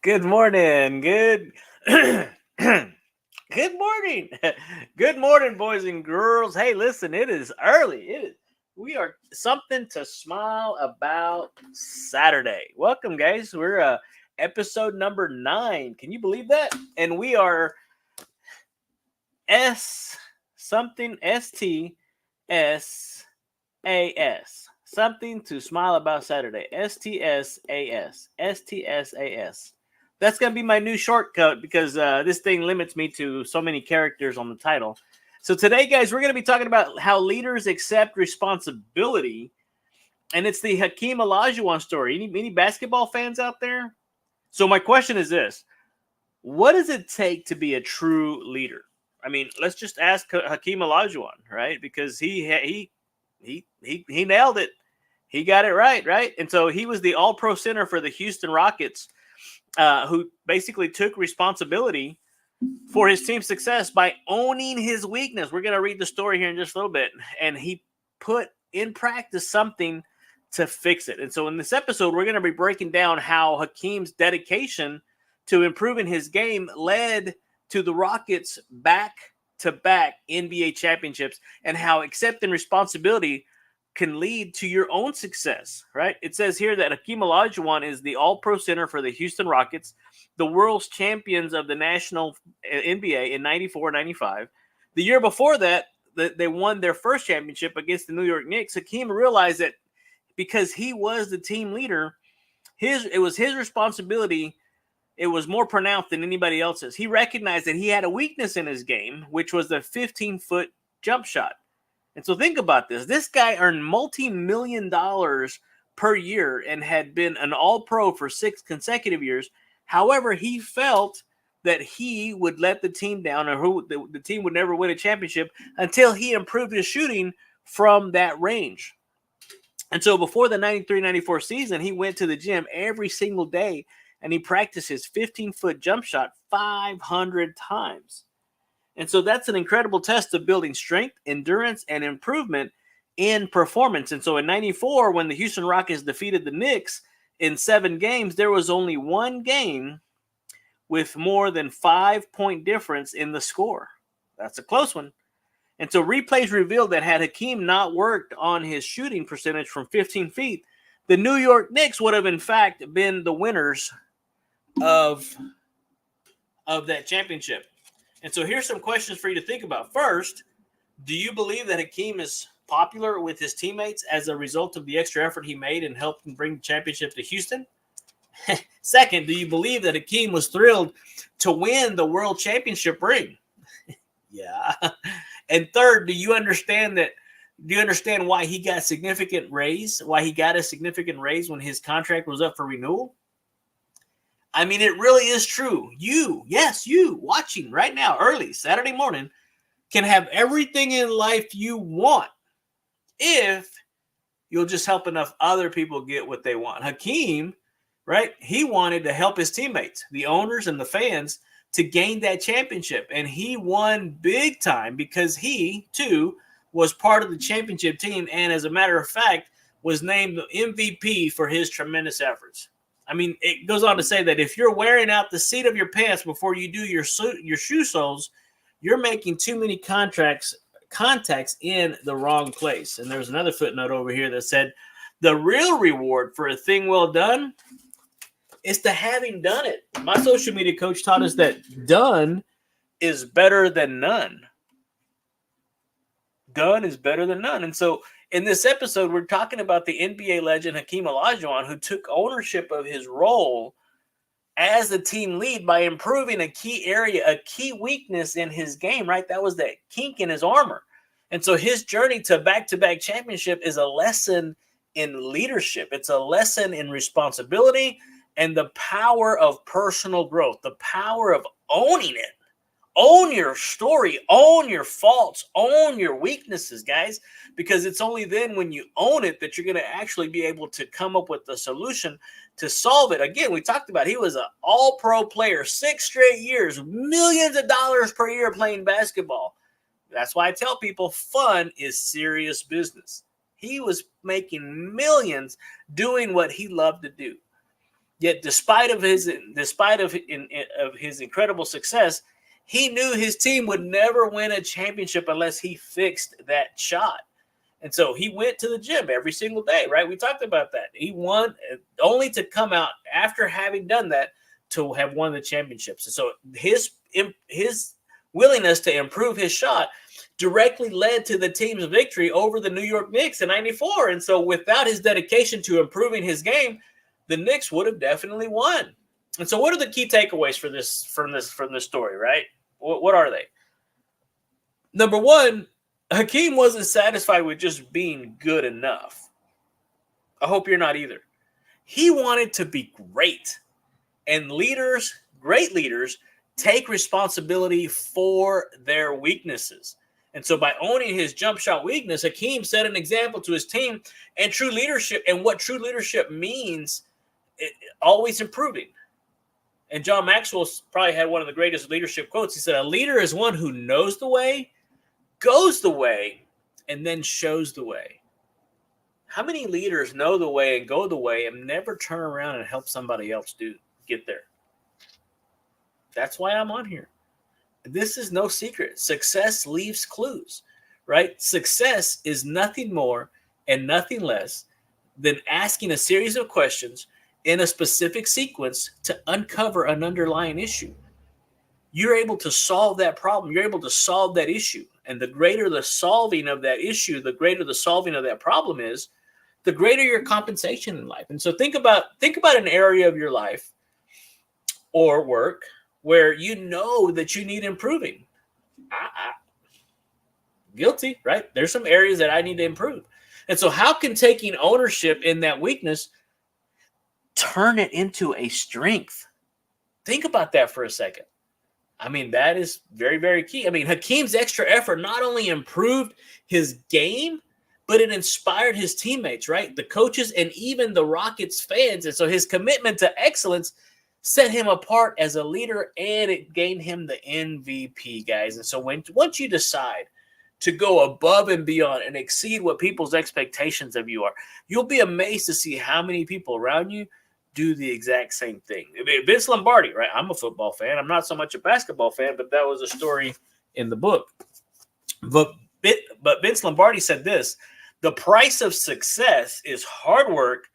Good morning. Good morning. Good morning, boys and girls. Hey, listen, it is early. We are something to smile about Saturday. Welcome, guys. We're episode number 9. Can you believe that? And we are S something STSAS. Something to smile about Saturday. STSAS. STSAS. That's going to be my new shortcut because this thing limits me to so many characters on the title. So today, guys, we're going to be talking about how leaders accept responsibility. And it's the Hakeem Olajuwon story. Any basketball fans out there? So my question is this. What does it take to be a true leader? I mean, let's just ask Hakeem Olajuwon, right? Because he nailed it. He got it right? And so he was the all-pro center for the Houston Rockets, who basically took responsibility for his team's success by owning his weakness. We're going to read the story here in just a little bit. And he put in practice something to fix it. And so in this episode, we're going to be breaking down how Hakeem's dedication to improving his game led to the Rockets' back-to-back NBA championships and how accepting responsibility can lead to your own success, right? It says here that Hakeem Olajuwon is the all-pro center for the Houston Rockets, the world's champions of the National NBA in 94-95. The year before that, they won their first championship against the New York Knicks. Hakeem realized that because he was the team leader, it was his responsibility. It was more pronounced than anybody else's. He recognized that he had a weakness in his game, which was the 15-foot jump shot. And so think about this. This guy earned multi-million dollars per year and had been an all-pro for 6 consecutive years. However, he felt that he would let the team down, or the team would never win a championship until he improved his shooting from that range. And so before the 93-94 season, he went to the gym every single day and he practiced his 15-foot jump shot 500 times. And so that's an incredible test of building strength, endurance, and improvement in performance. And so in 94, when the Houston Rockets defeated the Knicks in 7 games, there was only one game with more than 5-point difference in the score. That's a close one. And so replays revealed that had Hakeem not worked on his shooting percentage from 15 feet, the New York Knicks would have in fact been the winners of that championship. And so here's some questions for you to think about. First, do you believe that Hakeem is popular with his teammates as a result of the extra effort he made and helped him bring the championship to Houston? Second, do you believe that Hakeem was thrilled to win the world championship ring? Yeah. And third, do you understand why he got a significant raise when his contract was up for renewal? I mean, it really is true. You watching right now, early Saturday morning, can have everything in life you want if you'll just help enough other people get what they want. Hakeem, right? He wanted to help his teammates, the owners and the fans, to gain that championship. And he won big time because he, too, was part of the championship team. And as a matter of fact, was named the MVP for his tremendous efforts. I mean, it goes on to say that if you're wearing out the seat of your pants before you do your shoe soles, you're making too many contacts in the wrong place. And there's another footnote over here that said, the real reward for a thing well done is to having done it. My social media coach taught us that done is better than none. Done is better than none. And so in this episode, we're talking about the NBA legend Hakeem Olajuwon, who took ownership of his role as the team lead by improving a key area, a key weakness in his game, right? That was that kink in his armor. And so his journey to back-to-back championship is a lesson in leadership. It's a lesson in responsibility and the power of personal growth, the power of owning it. Own your story, own your faults, own your weaknesses, guys, because it's only then when you own it that you're going to actually be able to come up with a solution to solve it. Again, we talked about he was an all-pro player, 6 straight years, millions of dollars per year playing basketball. That's why I tell people fun is serious business. He was making millions doing what he loved to do. Yet, despite of his incredible success, he knew his team would never win a championship unless he fixed that shot. And so he went to the gym every single day, right? We talked about that. He won only to come out after having done that to have won the championships. And so his willingness to improve his shot directly led to the team's victory over the New York Knicks in '94. And so without his dedication to improving his game, the Knicks would have definitely won. And so what are the key takeaways from this story, right? What are they? Number one, Hakeem wasn't satisfied with just being good enough. I hope you're not either. He wanted to be great. And great leaders, take responsibility for their weaknesses. And so by owning his jump shot weakness, Hakeem set an example to his team and true leadership, and what true leadership means, always improving. And John Maxwell probably had one of the greatest leadership quotes. He said, a leader is one who knows the way, goes the way, and then shows the way. How many leaders know the way and go the way and never turn around and help somebody else get there? That's why I'm on here. This is no secret. Success leaves clues, right? Success is nothing more and nothing less than asking a series of questions in a specific sequence to uncover an underlying issue. You're able to solve that problem. You're able to solve that issue. And the greater the solving of that issue, the greater the solving of that problem is, the greater your compensation in life. And so think about an area of your life or work where you know that you need improving. Guilty, right? There's some areas that I need to improve. And so how can taking ownership in that weakness turn it into a strength? Think about that for a second. I mean, that is very, very key. I mean, Hakeem's extra effort not only improved his game, but it inspired his teammates, right? The coaches and even the Rockets fans. And so his commitment to excellence set him apart as a leader, and it gained him the MVP, guys. And so once you decide to go above and beyond and exceed what people's expectations of you are, you'll be amazed to see how many people around you do the exact same thing. Vince Lombardi, right? I'm a football fan. I'm not so much a basketball fan, but that was a story in the book. But Vince Lombardi said this: the price of success is hard work,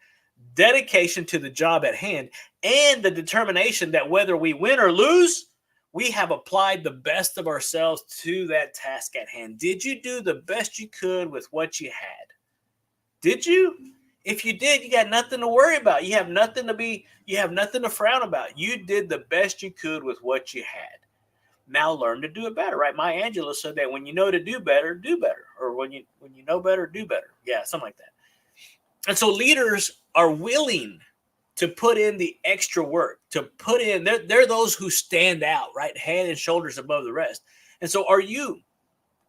dedication to the job at hand, and the determination that whether we win or lose, we have applied the best of ourselves to that task at hand. Did you do the best you could with what you had? Did you? If you did, you got nothing to worry about. You have nothing to frown about. You did the best you could with what you had. Now learn to do it better, right? Maya Angelou said that when you know to do better, or when you know better, do better. Yeah, something like that. And so leaders are willing to put in the extra work, to put in, they're those who stand out, right? Head and shoulders above the rest. And so are you,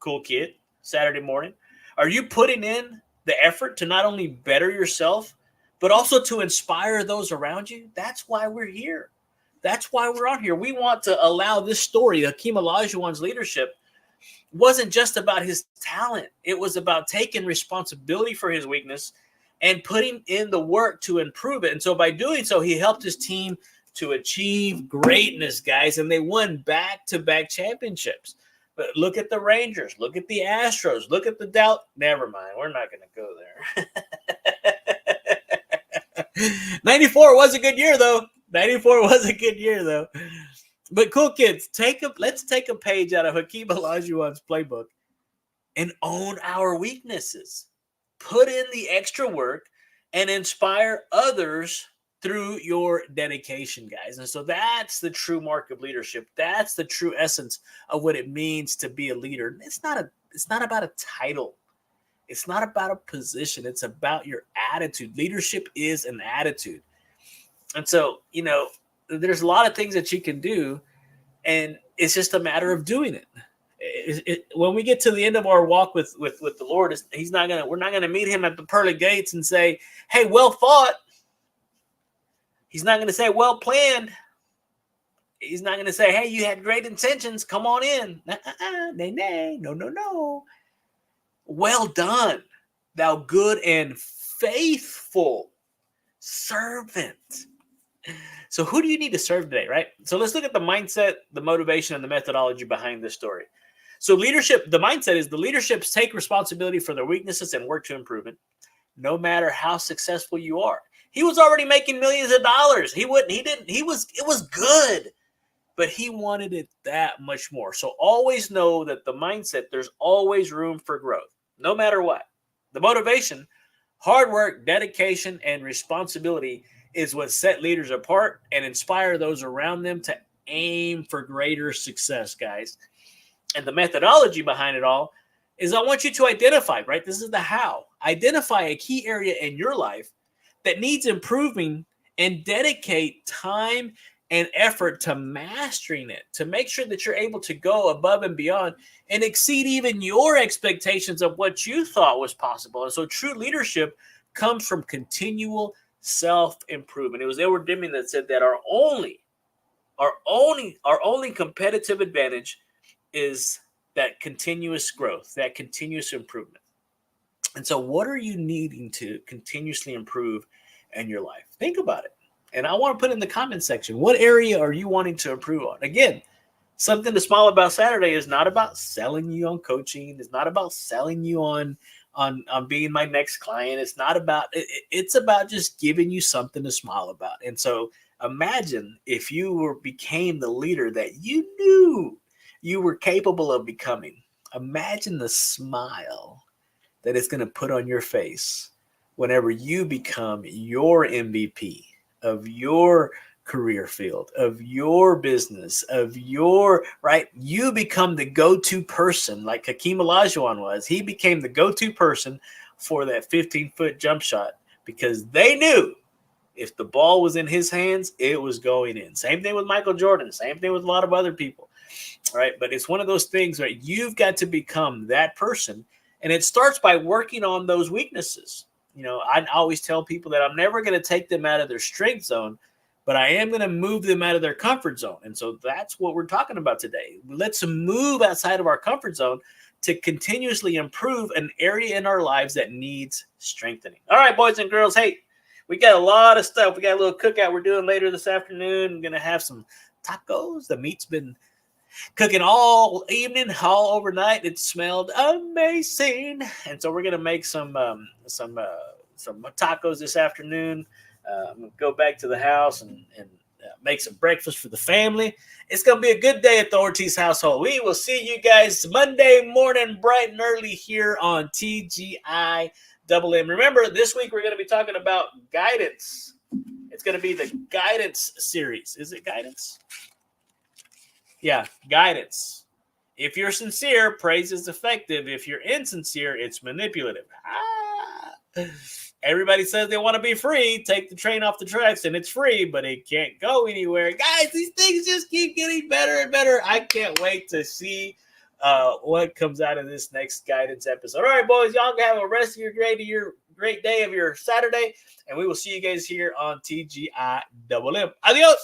cool kid, Saturday morning, are you putting in the effort to not only better yourself, but also to inspire those around you? That's why we're here. That's why we're on here. We want to allow this story, Hakeem Olajuwon's leadership, wasn't just about his talent. It was about taking responsibility for his weakness and putting in the work to improve it. And so by doing so, he helped his team to achieve greatness, guys, and they won back-to-back championships. But look at the Rangers. Look at the Astros. Look at the Dallas. Never mind. We're not going to go there. 94 was a good year, though. 94 was a good year, though. But cool kids, let's take a page out of Hakeem Olajuwon's playbook and own our weaknesses. Put in the extra work and inspire others through your dedication, guys. And so that's the true mark of leadership. That's the true essence of what it means to be a leader. It's not about a title. It's not about a position. It's about your attitude. Leadership is an attitude. And so, there's a lot of things that you can do, and it's just a matter of doing it. When we get to the end of our walk with the Lord, we're not gonna meet him at the pearly gates and say, "Hey, well fought." He's not gonna say, "Well planned." He's not gonna say, "Hey, you had great intentions. Come on in." Nay, no. Well done, thou good and faithful servant. So who do you need to serve today, right? So let's look at the mindset, the motivation, and the methodology behind this story. So leadership, the mindset is the leaderships take responsibility for their weaknesses and work to improve it, no matter how successful you are. He was already making millions of dollars. It was good, but he wanted it that much more. So always know that the mindset, there's always room for growth, no matter what. The motivation, hard work, dedication, and responsibility is what set leaders apart and inspire those around them to aim for greater success, guys. And the methodology behind it all is I want you to identify, right? This is the how. Identify a key area in your life that needs improving and dedicate time and effort to mastering it, to make sure that you're able to go above and beyond and exceed even your expectations of what you thought was possible. And so true leadership comes from continual self-improvement. It was Edward Deming that said that our only competitive advantage is that continuous growth, that continuous improvement. And so what are you needing to continuously improve in your life? Think about it. And I want to put in the comment section, what area are you wanting to improve on? Again, something to smile about Saturday is not about selling you on coaching. It's not about selling you on being my next client. It's not about, it's about just giving you something to smile about. And so imagine if you became the leader that you knew you were capable of becoming. Imagine the smile that it's going to put on your face whenever you become your MVP of your career field, of your business, of your, right? You become the go-to person like Hakeem Olajuwon was. He became the go-to person for that 15-foot jump shot because they knew if the ball was in his hands, it was going in. Same thing with Michael Jordan. Same thing with a lot of other people, right? But it's one of those things, right? You've got to become that person. And it starts by working on those weaknesses. You know, I always tell people that I'm never going to take them out of their strength zone, but I am going to move them out of their comfort zone. And so that's what we're talking about today. Let's move outside of our comfort zone to continuously improve an area in our lives that needs strengthening. All right, boys and girls. Hey, we got a lot of stuff. We got a little cookout we're doing later this afternoon. I'm going to have some tacos. The meat's been cooking all evening, all overnight. It smelled amazing, and so we're gonna make some tacos this afternoon. I'm gonna go back to the house and make some breakfast for the family. It's gonna be a good day at the Ortiz household. We will see you guys Monday morning, bright and early here on TGI Double M. Remember, this week we're gonna be talking about guidance. It's gonna be the guidance series. Is it guidance? Yeah, guidance. If you're sincere, praise is effective. If you're insincere, it's manipulative. Everybody says they want to be free. Take the train off the tracks and it's free, but it can't go anywhere. Guys, these things just keep getting better and better. I can't wait to see what comes out of this next guidance episode. All right, boys, y'all have a rest of your great day of your Saturday, and we will see you guys here on TGI Double M. Adios.